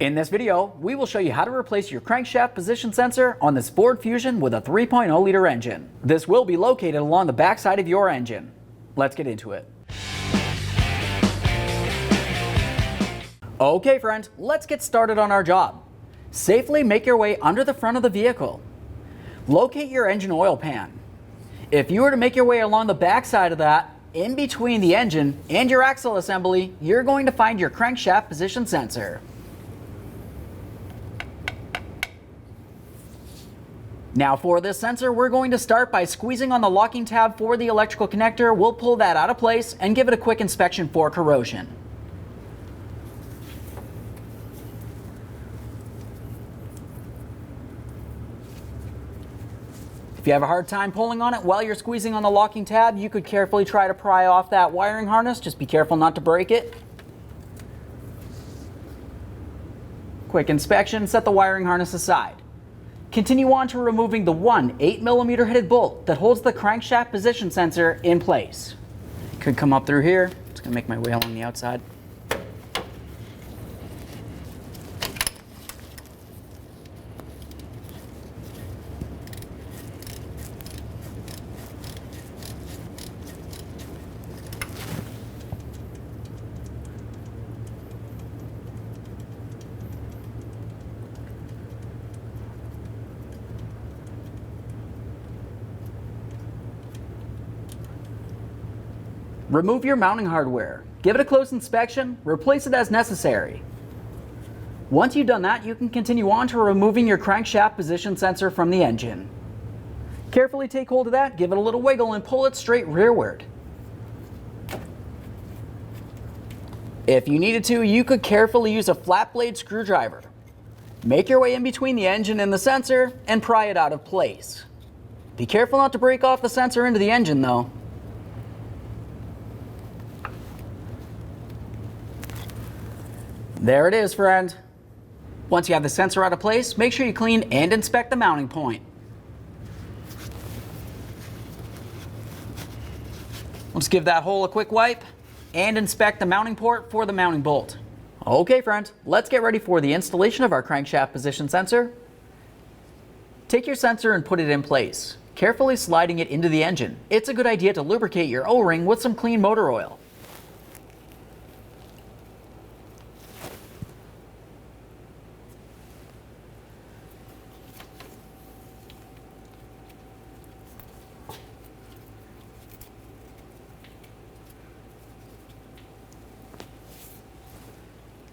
In this video, we will show you how to replace your crankshaft position sensor on this Ford Fusion with a 3.0 liter engine. This will be located along the backside of your engine. Let's get into it. Okay friends, let's get started on our job. Safely make your way under the front of the vehicle. Locate your engine oil pan. If you were to make your way along the backside of that, in between the engine and your axle assembly, you're going to find your crankshaft position sensor. Now for this sensor, we're going to start by squeezing on the locking tab for the electrical connector. We'll pull that out of place and give it a quick inspection for corrosion. If you have a hard time pulling on it while you're squeezing on the locking tab, you could carefully try to pry off that wiring harness. Just be careful not to break it. Quick inspection, set the wiring harness aside. Continue on to removing the one 8mm headed bolt that holds the crankshaft position sensor in place. Could come up through here. Just gonna make my way along the outside. Remove your mounting hardware. Give it a close inspection, replace it as necessary. Once you've done that, you can continue on to removing your crankshaft position sensor from the engine. Carefully take hold of that, give it a little wiggle, and pull it straight rearward. If you needed to, you could carefully use a flat blade screwdriver. Make your way in between the engine and the sensor and pry it out of place. Be careful not to break off the sensor into the engine though. There it is, friend. Once you have the sensor out of place, make sure you clean and inspect the mounting point. Let's give that hole a quick wipe and inspect the mounting port for the mounting bolt. Okay, friend, let's get ready for the installation of our crankshaft position sensor. Take your sensor and put it in place, carefully sliding it into the engine. It's a good idea to lubricate your O-ring with some clean motor oil.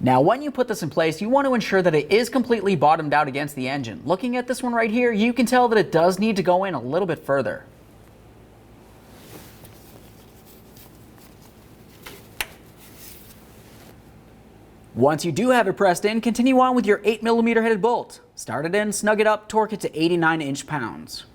Now when you put this in place, you want to ensure that it is completely bottomed out against the engine. Looking at this one right here, you can tell that it does need to go in a little bit further. Once you do have it pressed in, continue on with your 8mm headed bolt. Start it in, snug it up, torque it to 89 inch-pounds.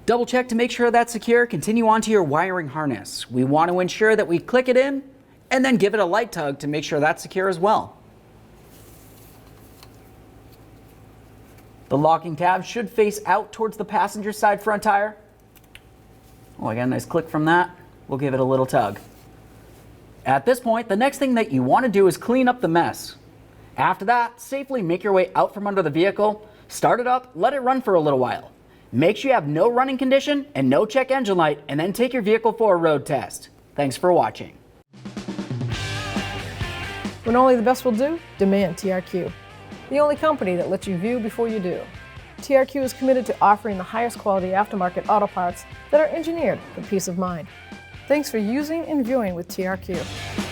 Double check to make sure that's secure. Continue on to your wiring harness. We want to ensure that we click it in and then give it a light tug to make sure that's secure as well. The locking tab should face out towards the passenger side front tire. Oh, I got a nice click from that. We'll give it a little tug. At this point, the next thing that you want to do is clean up the mess. After that, safely make your way out from under the vehicle, start it up, let it run for a little while. Make sure you have no running condition and no check engine light, and then take your vehicle for a road test. Thanks for watching. When only the best will do, demand TRQ. The only company that lets you view before you do. TRQ is committed to offering the highest quality aftermarket auto parts that are engineered for peace of mind. Thanks for using and viewing with TRQ.